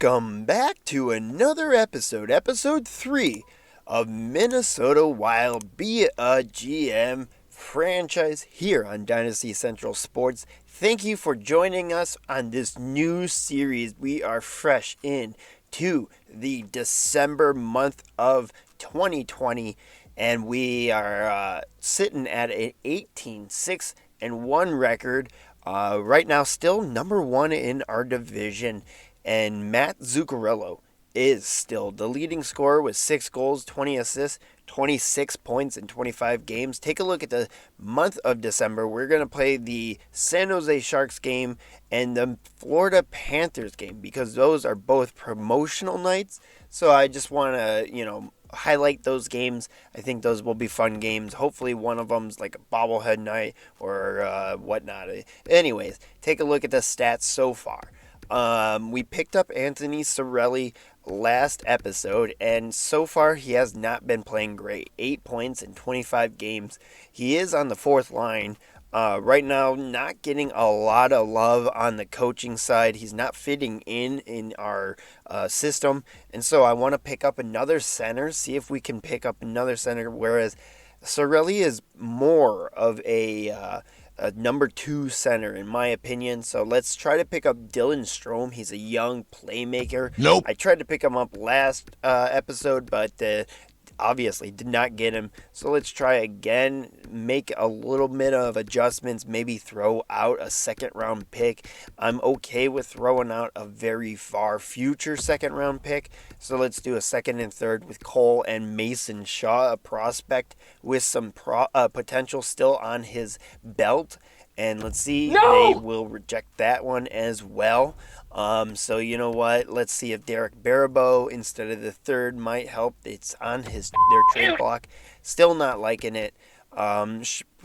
Welcome back to another episode 3 of Minnesota Wild Be a GM franchise here on Dynasty Central Sports. Thank you for joining us on this new series. We are fresh in to the December month of 2020, and we are sitting at an 18-6-1 record. Right now, still number one in our division. And Matt Zuccarello is still the leading scorer with 6 goals, 20 assists, 26 points in 25 games. Take a look at the month of December. We're going to play the San Jose Sharks game and the Florida Panthers game because those are both promotional nights. So I just want to, highlight those games. I think those will be fun games. Hopefully one of them's like a bobblehead night or whatnot. Anyways, take a look at the stats so far. We picked up Anthony Cirelli last episode, and so far he has not been playing great. 8 points in 25 games. He is on the fourth line. Right now, not getting a lot of love on the coaching side. He's not fitting in our system, and so I want to pick up another center, see if we can pick up another center, whereas Cirelli is more of a number 2 center, in my opinion. So let's try to pick up Dylan Strome. He's a young playmaker. Nope. I tried to pick him up last episode, but obviously did not get him. So let's try again, make a little bit of adjustments, maybe throw out a second-round pick. I'm okay with throwing out a very far future second-round pick. So let's do a second and third with Cole and Mason Shaw, a prospect with some potential still on his belt. And let's see, They will reject that one as well. So you know what? Let's see if Derek Baribeau instead of the third might help. It's on their trade block. Still not liking it.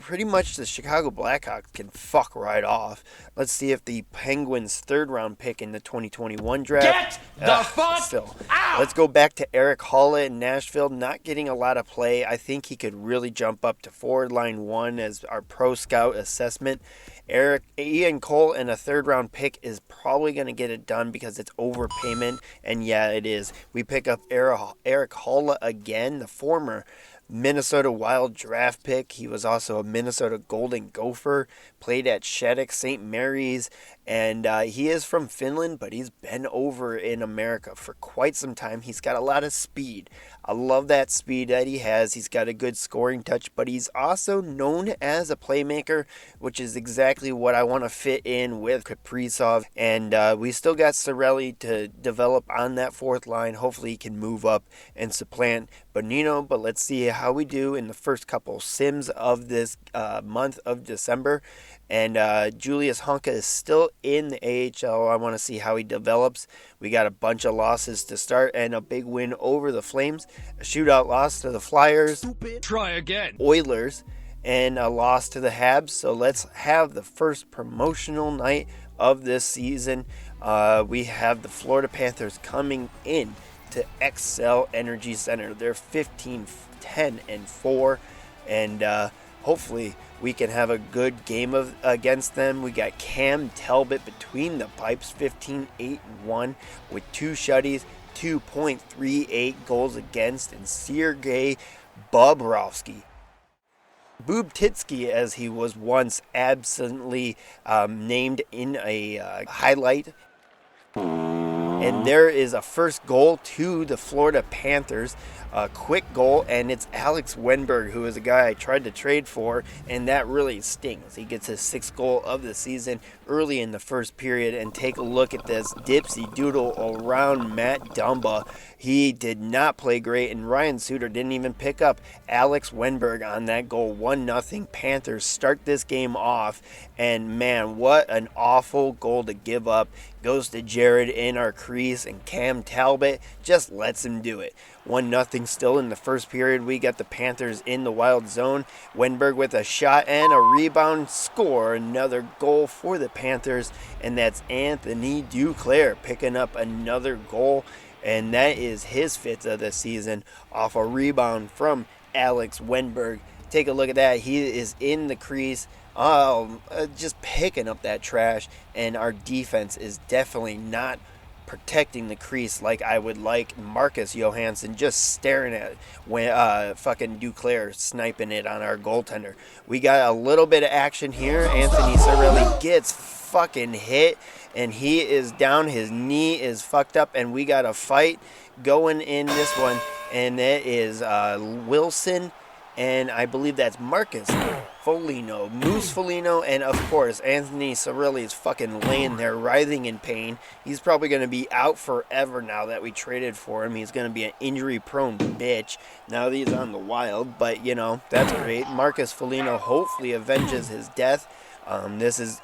Pretty much the Chicago Blackhawks can fuck right off. Let's see if the Penguins' third-round pick in the 2021 draft. Get the fuck out! Let's go back to Eric Holla in Nashville. Not getting a lot of play. I think he could really jump up to forward line 1 as our pro scout assessment. Ian Cole and a third-round pick is probably going to get it done because it's overpayment, and yeah, it is. We pick up Eric Holla again, the former Minnesota Wild draft pick. He was also a Minnesota Golden Gopher, played at Shattuck St. Mary's, and he is from Finland, but he's been over in America for quite some time. He's got a lot of speed. I love that speed that he has. He's got a good scoring touch, but he's also known as a playmaker, which is exactly what I want to fit in with Kaprizov. And we still got Cirelli to develop on that fourth line. Hopefully he can move up and supplant Bonino, but let's see how we do in the first couple sims of this month of December. And Julius Honka is still in the AHL. I want to see how he develops. We got a bunch of losses to start and a big win over the Flames. A shootout loss to the Flyers. Try again. Oilers. And a loss to the Habs. So let's have the first promotional night of this season. We have the Florida Panthers coming in to Xcel Energy Center. They're 15-10-4. And hopefully we can have a good game against them. We got Cam Talbot between the pipes, 15-8-1 with 2 shutties, 2.38 goals against, and Sergei Bobrovsky. Bubtitsky, as he was once absently named in a highlight. And there is a first goal to the Florida Panthers. A quick goal, and it's Alex Wenberg, who is a guy I tried to trade for, and that really stings. He gets his 6th goal of the season early in the first period, and take a look at this dipsy doodle around Matt Dumba. He did not play great, and Ryan Suter didn't even pick up Alex Wenberg on that goal. 1-0 Panthers start this game off, and man, what an awful goal to give up. Goes to Jared in our crease, and Cam Talbot just lets him do it. 1-0 still in the first period. We got the Panthers in the Wild zone. Wenberg with a shot and a rebound, score another goal for the Panthers, and that's Anthony Duclair picking up another goal, and that is his 5th of the season off a rebound from Alex Wenberg. Take a look at that. He is in the crease, just picking up that trash, and our defense is definitely not protecting the crease like I would like Marcus Johansson just staring at when fucking Duclair sniping it on our goaltender. We got a little bit of action here. Anthony Cirelli gets fucking hit, and he is down. His knee is fucked up, and we got a fight going in this one, and it is Wilson, and I believe that's Marcus Foligno, Moose Foligno, and of course Anthony Cirelli is fucking laying there writhing in pain. He's probably going to be out forever now that we traded for him. He's going to be an injury-prone bitch now that he's on the Wild, but you know, that's great. Marcus Foligno hopefully avenges his death. This is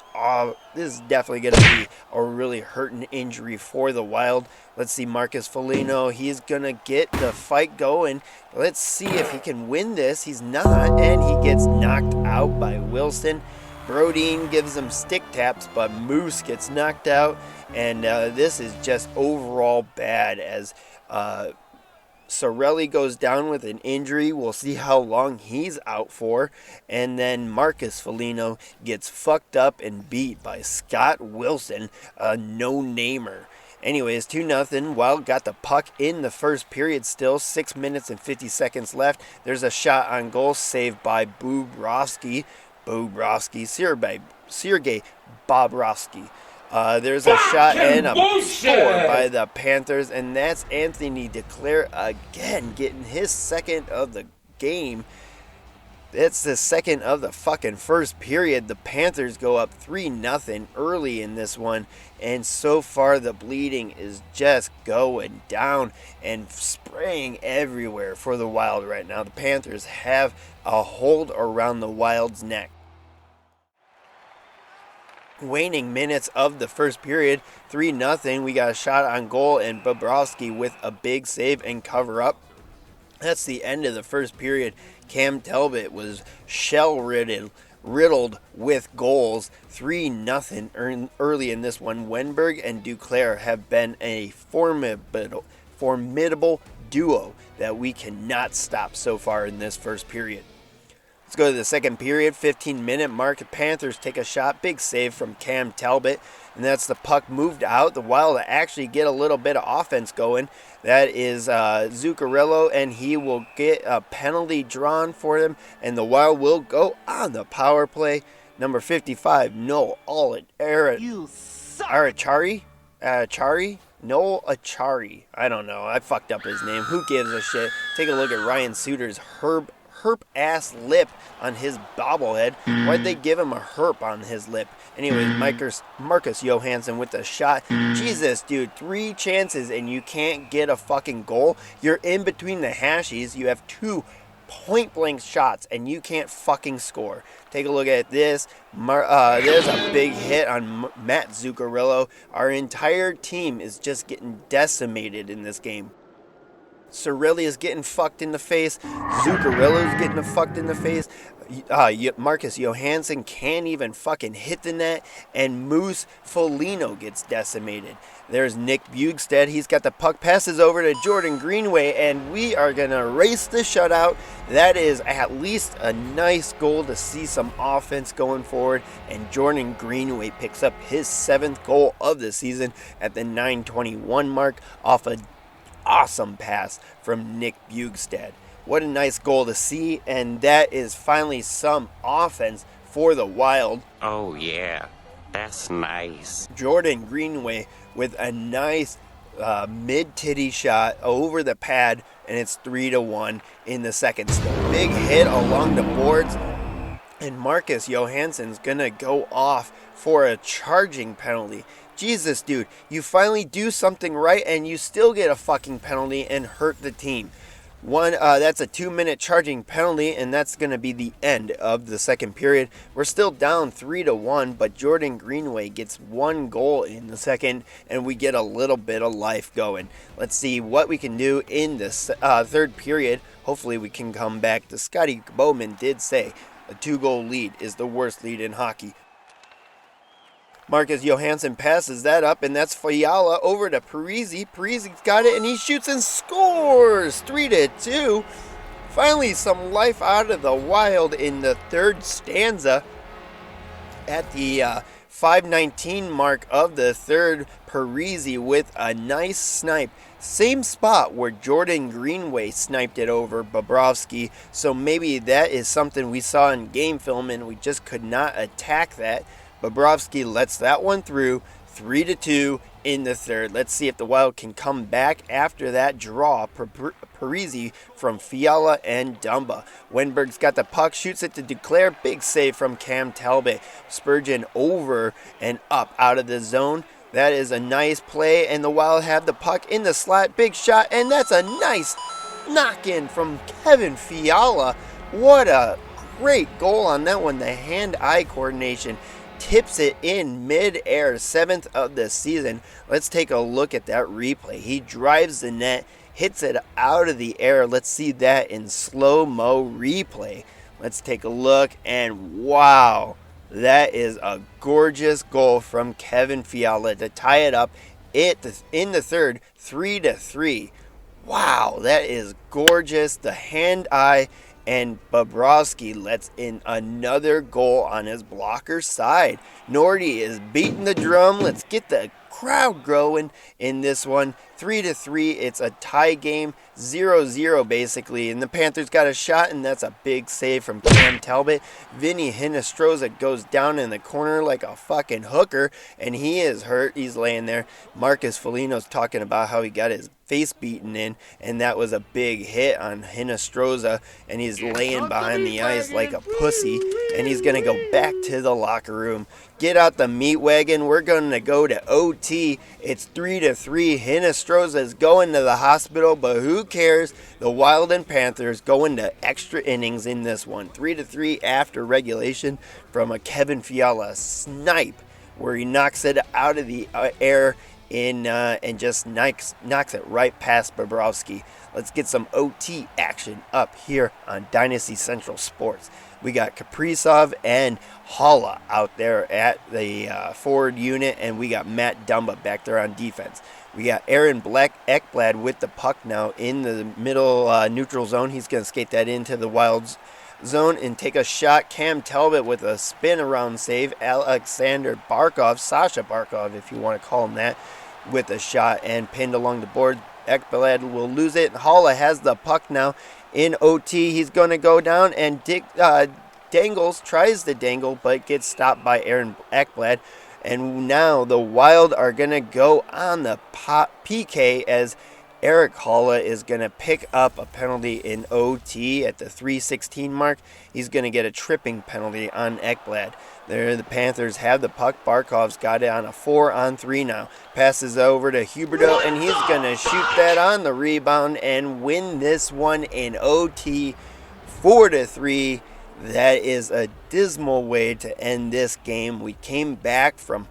definitely going to be a really hurting injury for the Wild. Let's see Marcus Foligno. He's going to get the fight going. Let's see if he can win this. He's not, and he gets knocked out by Wilson. Brodeen gives him stick taps, but Moose gets knocked out. And this is just overall bad as Cirelli goes down with an injury. We'll see how long he's out for. And then Marcus Foligno gets fucked up and beat by Scott Wilson, a no-namer. Anyways, 2-0. Wild got the puck in the first period still. 6 minutes and 50 seconds left. There's a shot on goal saved by Sergei Bobrovsky. There's a shot and a score by the Panthers, and that's Anthony Duclair again getting his second of the game. It's the second of the fucking first period. The Panthers go up 3-0 early in this one, and so far the bleeding is just going down and spraying everywhere for the Wild right now. The Panthers have a hold around the Wild's neck. Waning minutes of the first period, 3-0. We got a shot on goal, and Bobrovsky with a big save and cover up. That's the end of the first period. Cam Talbot was riddled with goals. 3-0 early in this one. Wenberg and Duclair have been a formidable duo that we cannot stop so far in this first period. Let's go to the second period, 15-minute mark. The Panthers take a shot, big save from Cam Talbot, and that's the puck moved out. The Wild actually get a little bit of offense going. That is Zuccarello, and he will get a penalty drawn for him, and the Wild will go on the power play. Number 55, Noel Acciari? Noel Acciari. I don't know. I fucked up his name. Who gives a shit? Take a look at Ryan Suter's herp ass lip on his bobblehead. Why'd they give him a herp on his lip? Anyways, Marcus Johansson with the shot. Jesus, dude, 3 chances and you can't get a fucking goal. You're in between the hashes. You have 2 point-blank shots and you can't fucking score. Take a look at this. There's a big hit on Matt Zuccarello. Our entire team is just getting decimated in this game. Cirelli is getting fucked in the face. Zuccarello is getting fucked in the face. Marcus Johansson can't even fucking hit the net. And Moose Foligno gets decimated. There's Nick Bjugstad. He's got the puck, passes over to Jordan Greenway, and we are going to race the shutout. That is at least a nice goal to see some offense going forward. And Jordan Greenway picks up his 7th goal of the season at the 9:21 mark off a awesome pass from Nick Bjugstad. What a nice goal to see, and that is finally some offense for the Wild. Oh yeah, that's nice. Jordan Greenway with a nice mid-titty shot over the pad, and it's 3-1 in the second still. Big hit along the boards, and Marcus Johansson's gonna go off for a charging penalty. Jesus, dude, you finally do something right and you still get a fucking penalty and hurt the team. That's a 2-minute charging penalty, and that's going to be the end of the second period. We're still down 3-1, but Jordan Greenway gets 1 goal in the second, and we get a little bit of life going. Let's see what we can do in this third period. Hopefully we can come back. The Scotty Bowman did say a 2-goal lead is the worst lead in hockey. Marcus Johansson passes that up, and that's Fiala over to Parisi. Parisi's got it, and he shoots and scores! 3-2. Finally, some life out of the Wild in the third stanza. At the 5:19 mark of the third, Parise with a nice snipe. Same spot where Jordan Greenway sniped it over Bobrovsky, so maybe that is something we saw in game film and we just could not attack that. Bobrovsky lets that one through, 3-2 in the third. Let's see if the Wild can come back after that draw. Parise from Fiala and Dumba. Wenberg's got the puck, shoots it to Duclair. Big save from Cam Talbot. Spurgeon over and up out of the zone. That is a nice play, and the Wild have the puck in the slot. Big shot, and that's a nice knock-in from Kevin Fiala. What a great goal on that one. The hand-eye coordination tips it in mid-air, 7th of the season. Let's take a look at that replay. He drives the net, hits it out of the air. Let's see that in slow-mo replay. Let's take a look, and wow. That is a gorgeous goal from Kevin Fiala to tie it up in the third, 3-3. Wow, that is gorgeous. The hand-eye, and Bobrovsky lets in another goal on his blocker side. Nordy is beating the drum. Let's get the crowd growing in this one. 3-3. It's a tie game, 0-0 basically. And the Panthers got a shot, and that's a big save from Cam Talbot. Vinny Hinostroza goes down in the corner like a fucking hooker, and he is hurt. He's laying there. Marcus Foligno's talking about how he got his face beaten in, and that was a big hit on Hinostroza, and he's laying behind the ice like a pussy, and he's going to go back to the locker room. Get out the meat wagon. We're going to go to OT. It's 3-3. Hinostroza is going to the hospital, but who cares? The Wild and Panthers going to extra innings in this one. 3-3 after regulation from a Kevin Fiala snipe where he knocks it out of the air and just knocks it right past Bobrovsky. Let's get some OT action up here on Dynasty Central Sports. We got Kaprizov and Haula out there at the forward unit, and we got Matt Dumba back there on defense. We got Aaron Ekblad with the puck now in the middle neutral zone. He's going to skate that into the Wild's zone and take a shot. Cam Talbot with a spin around save. Alexander Barkov, Sasha Barkov if you want to call him that, with a shot and pinned along the board. Ekblad will lose it. Haula has the puck now in OT. He's going to go down and tries to dangle, but gets stopped by Aaron Ekblad. And now the Wild are going to go on the PK as Eric Haula is going to pick up a penalty in OT at the 3:16 mark. He's going to get a tripping penalty on Ekblad. There, the Panthers have the puck. Barkov's got it on a 4-on-3 now. Passes over to Huberdeau, and he's going to shoot that on the rebound and win this one in OT, 4-3. That is a dismal way to end this game. We came back from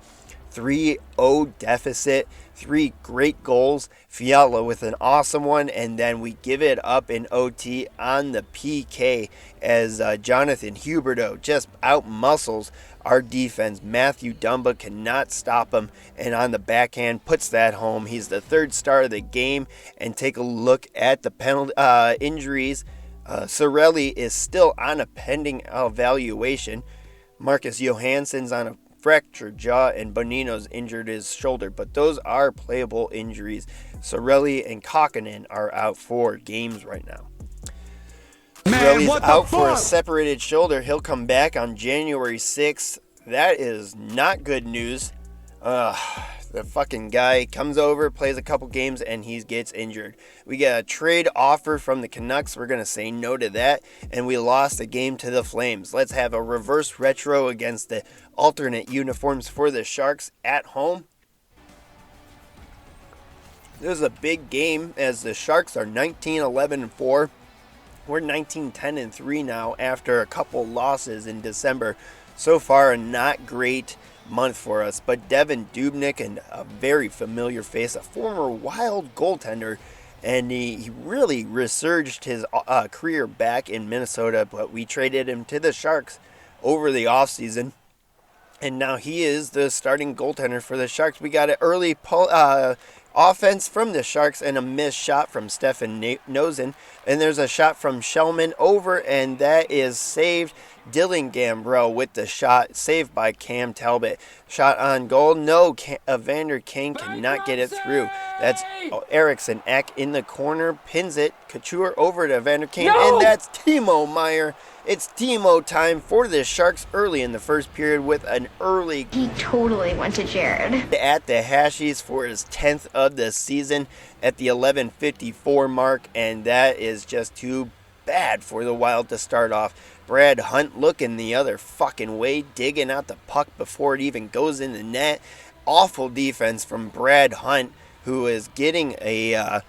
3-0 deficit, 3 great goals, Fiala with an awesome one, and then we give it up in OT on the PK as Jonathan Huberdeau just out-muscles our defense. Matthew Dumba cannot stop him, and on the backhand puts that home. He's the third star of the game, and take a look at the penalty injuries. Sorelli is still on a pending evaluation. Marcus Johansson's on a fractured jaw, and Bonino's injured his shoulder, but those are playable injuries. Sorelli and Kakkonen are out for games right now. Sorelli's out for a separated shoulder. He'll come back on January 6th. That is not good news. The fucking guy comes over, plays a couple games, and he gets injured. We got a trade offer from the Canucks. We're going to say no to that. And we lost a game to the Flames. Let's have a reverse retro against the alternate uniforms for the Sharks at home. This is a big game as the Sharks are 19-11-4. We're 19-10-3 now after a couple losses in December. So far, a not great month for us, but Devin Dubnyk, and a very familiar face, a former Wild goaltender, and he really resurged his career back in Minnesota, but we traded him to the Sharks over the offseason, and now he is the starting goaltender for the Sharks. We got an early offense from the Sharks and a missed shot from Stefan Nosen, and there's a shot from Shellman over, and that is saved. Dylan Gambrell with the shot, saved by Cam Talbot. Shot on goal. No, Evander Kane cannot get it through. That's Eriksson Ek in the corner, pins it. Couture over to Evander Kane, and that's Timo Meier. It's Timo time for the Sharks early in the first period with an early. He totally went to Jared. At the hashies for his 10th of the season at the 11:54 mark, and that is just too bad for the Wild to start off. Brad Hunt looking the other fucking way, digging out the puck before it even goes in the net. Awful defense from Brad Hunt, who is getting a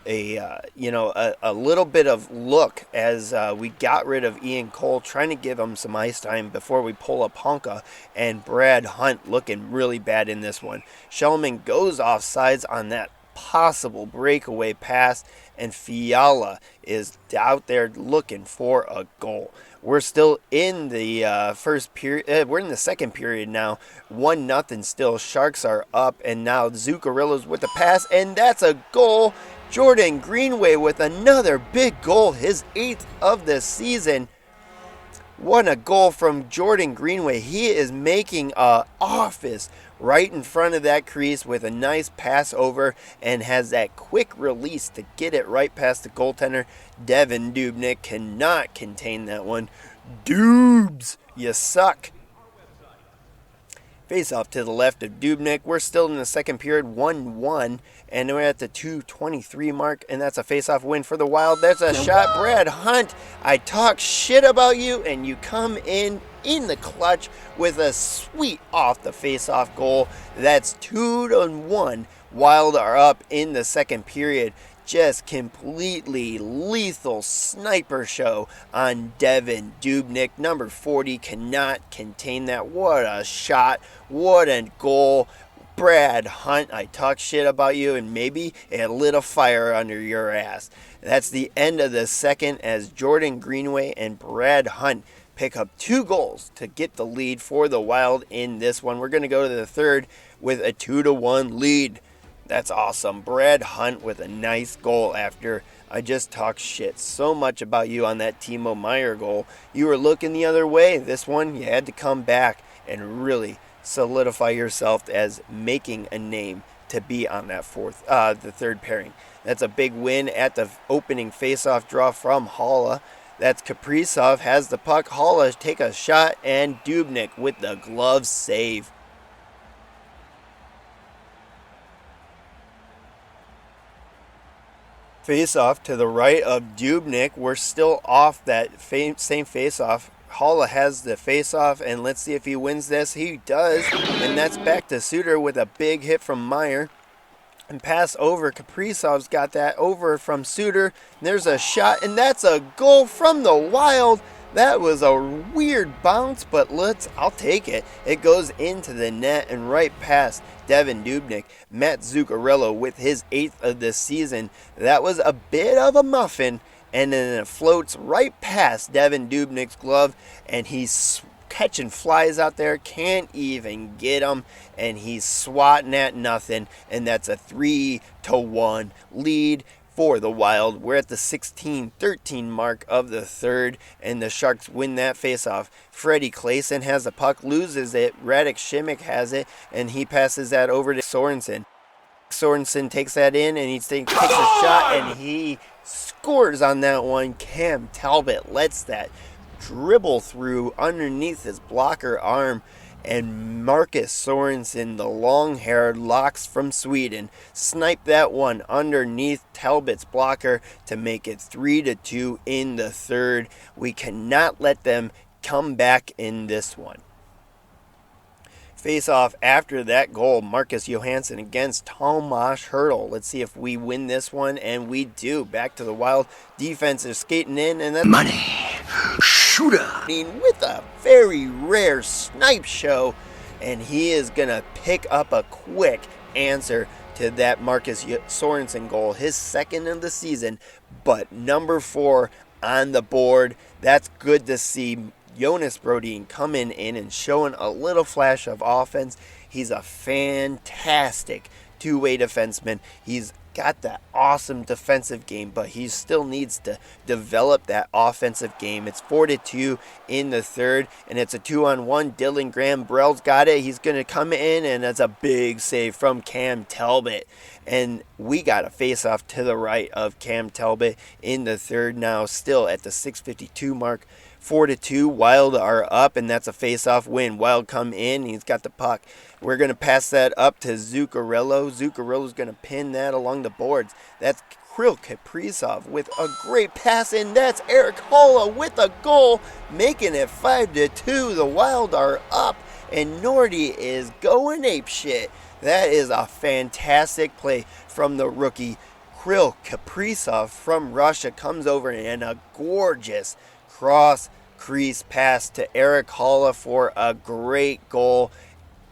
little bit of look as we got rid of Ian Cole, trying to give him some ice time before we pull up Honka, and Brad Hunt looking really bad in this one. Shellman goes off sides on that possible breakaway pass, and Fiala is out there looking for a goal. We're still in the first period. We're in the second period now. 1-0 still. Sharks are up, and now Zuccarello's with the pass, and that's a goal. Jordan Greenway with another big goal, his 8th of the season. What a goal from Jordan Greenway. He is making an office right in front of that crease with a nice pass over, and has that quick release to get it right past the goaltender. Devin Dubnyk cannot contain that one. Dubes, you suck. Face off to the left of Dubnyk. We're still in the second period, 1-1, and we're at the 2:23 mark, and that's a face-off win for the Wild. There's a shot. Brad Hunt, I talk shit about you, and you come in the clutch with a sweet off the face-off goal. That's 2-1. Wild are up in the second period. Just completely lethal sniper show on Devin Dubnyk. Number 40 cannot contain that. What a shot. What a goal. Brad Hunt, I talk shit about you, and maybe it lit a fire under your ass. That's the end of the second as Jordan Greenway and Brad Hunt pick up 2 goals to get the lead for the Wild in this one. We're going to go to the third with a 2-1 lead. That's awesome. Brad Hunt with a nice goal after I just talked shit so much about you on that Timo Meier goal. You were looking the other way. This one, you had to come back and really solidify yourself as making a name to be on that the third pairing. That's a big win at the opening faceoff draw from Haula. That's Kaprizov has the puck. Haula take a shot, and Dubnyk with the glove save. Face-off to the right of Dubnyk. We're still off that same face-off. Haula has the face-off, and let's see if he wins this. He does, and that's back to Suter with a big hit from Meier. And pass over. Kaprizov's got that over from Suter. There's a shot, and that's a goal from the Wild. That was a weird bounce, but I'll take it. It goes into the net and right past Devin Dubnyk. Matt Zuccarello with his 8th of the season. That was a bit of a muffin, and then it floats right past Devin Dubnyk's glove, and he's catching flies out there, can't even get them, and he's swatting at nothing, and that's a 3-1 lead for the Wild. We're at the 16-13 mark of the third, and the Sharks win that faceoff. Freddie Claesson has the puck, loses it. Radek Šimik has it, and he passes that over to Sorensen. Sorensen takes that in, and he takes a shot, and he scores on that one. Cam Talbot lets that dribble through underneath his blocker arm, and Marcus Sorensen, the long-haired locks from Sweden, sniped that one underneath Talbot's blocker to make it 3-2 in the third. We cannot let them come back in this one. Face off after that goal, Marcus Johansson against Tomas Hertl. Let's see if we win this one, and we do. Back to the Wild. Defense is skating in, and that's Money shooter with a very rare snipe show, and he is gonna pick up a quick answer to that Marcus Sorensen goal, his 2nd of the season, but number 4 on the board. That's good to see. Jonas Brodin coming in and showing a little flash of offense. He's a fantastic two-way defenseman. He's got that awesome defensive game, but he still needs to develop that offensive game. It's 4-2 in the third, and it's a 2-on-1. Dylan Graham-Brell's got it. He's going to come in, and it's a big save from Cam Talbot. And we got a face-off to the right of Cam Talbot in the third now, still at the 6:52 mark. 4-2, Wild are up, and that's a face-off win. Wild come in, he's got the puck. We're going to pass that up to Zuccarello. Zuccarello's going to pin that along the boards. That's Kirill Kaprizov with a great pass, and that's Erik Haula with a goal, making it 5-2. The Wild are up, and Nordy is going apeshit. That is a fantastic play from the rookie. Kirill Kaprizov from Russia comes over, and a gorgeous cross crease pass to Erik Haula for a great goal.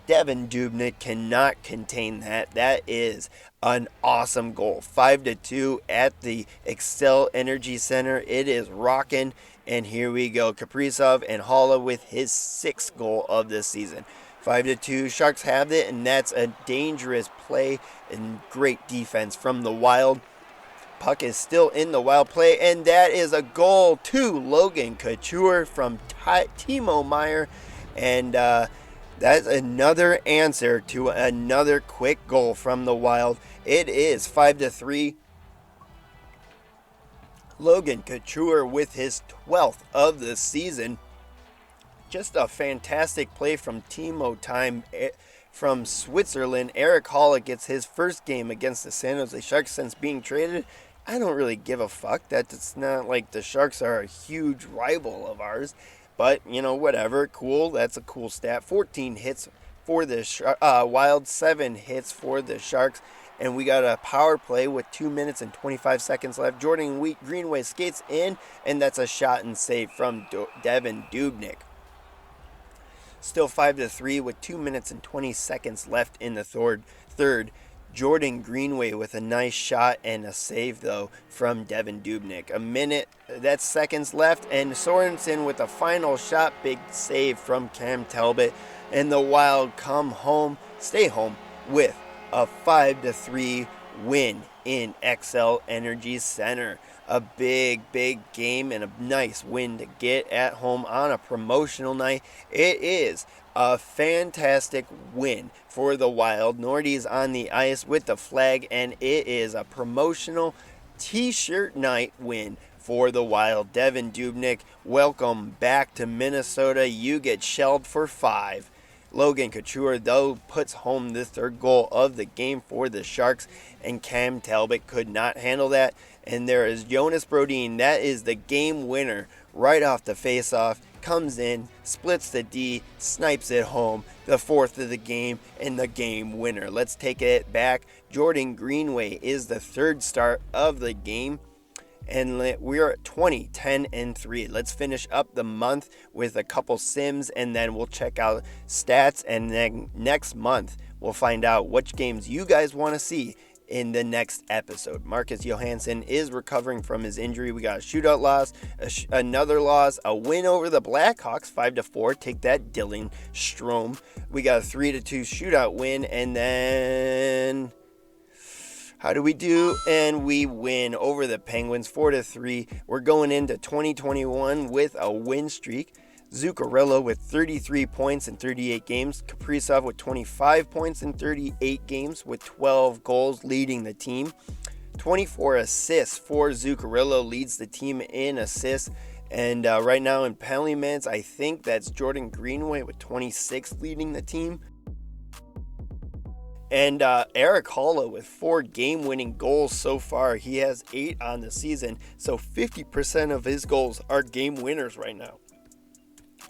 Devan Dubnyk cannot contain that. That is an awesome goal. 5-2 at the Xcel Energy Center. It is rocking, and here we go. Kaprizov and Haula with his 6th goal of this season. 5-2, Sharks have it, and that's a dangerous play and great defense from the Wild. Puck is still in the Wild play, and that is a goal to Logan Couture from Timo Meier, and that's another answer to another quick goal from the Wild. It is 5-3. Logan Couture with his 12th of the season. Just a fantastic play from Timo time from Switzerland. Erik Haula gets his first game against the San Jose Sharks since being traded. I don't really give a fuck. That's not like the Sharks are a huge rival of ours. But, whatever. Cool. That's a cool stat. 14 hits for the Wild, 7 hits for the Sharks. And we got a power play with 2 minutes and 25 seconds left. Jordan Greenway skates in, and that's a shot and save from Devan Dubnyk. Still 5-3 with 2 minutes and 20 seconds left in the third. Jordan Greenway with a nice shot and a save, though, from Devan Dubnyk. A minute, that's seconds left, and Sorensen with a final shot, big save from Cam Talbot. And the Wild stay home with a 5-3 win in Xcel Energy Center. A big game and a nice win to get at home on a promotional night. It is a fantastic win for the Wild. Nordy's on the ice with the flag, and it is a promotional t-shirt night win for the Wild. Devan Dubnyk, welcome back to Minnesota. You get shelled for 5. Logan Couture, though, puts home the 3rd goal of the game for the Sharks, and Cam Talbot could not handle that. And there is Jonas Brodin. That is the game winner right off the face-off. Comes in, splits the D, snipes it home. The 4th of the game, and the game winner. Let's take it back. Jordan Greenway is the 3rd start of the game. And we're at 20, 10, and 3. Let's finish up the month with a couple sims, and then we'll check out stats. And then next month, we'll find out which games you guys want to see in the next episode. Marcus Johansson is recovering from his injury. We got a shootout loss, another loss, a win over the Blackhawks, 5-4. Take that, Dylan Strome. We got a 3-2 shootout win, and then how do we do? And we win over the Penguins, 4-3. We're going into 2021 with a win streak. Zuccarello with 33 points in 38 games. Kaprizov with 25 points in 38 games with 12 goals, leading the team. 24 assists for Zuccarello, leads the team in assists. And right now in penalty minutes, I think that's Jordan Greenway with 26 leading the team. And Erik Haula with 4 game-winning goals so far. He has 8 on the season, so 50% of his goals are game winners right now.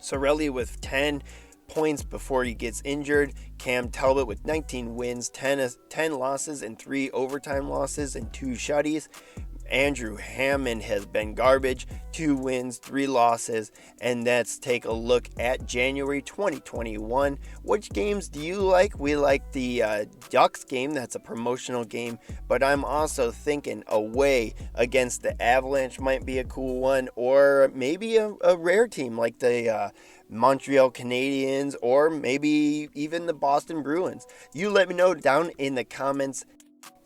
Sorelli with 10 points before he gets injured. Cam Talbot with 19 wins, 10 losses, and 3 overtime losses and 2 shutties. Andrew Hammond has been garbage, 2 wins, 3 losses, and let's take a look at January 2021. Which games do you like? We like the Ducks game. That's a promotional game, but I'm also thinking away against the Avalanche might be a cool one, or maybe a rare team like the Montreal Canadiens, or maybe even the Boston Bruins. You let me know down in the comments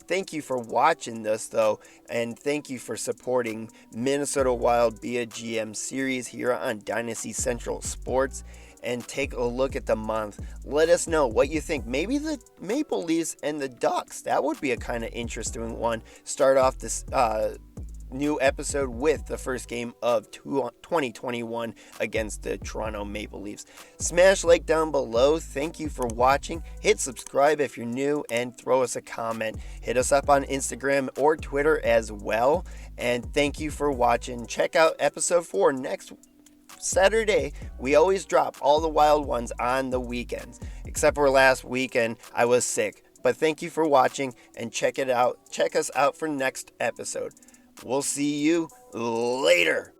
thank you for watching this, though, and thank you for supporting Minnesota Wild Be a GM series here on Dynasty Central Sports. And take a look at the month. Let us know what you think. Maybe the Maple Leafs and the Ducks. That would be a kind of interesting one. Start off this new episode with the first game of 2021 against the Toronto Maple Leafs. Smash like down below. Thank you for watching. Hit subscribe if you're new and throw us a comment. Hit us up on Instagram or Twitter as well. And thank you for watching. Check out episode 4 next Saturday. We always drop all the Wild ones on the weekends, except for last weekend I was sick. But thank you for watching, and check us out for next episode. We'll see you later.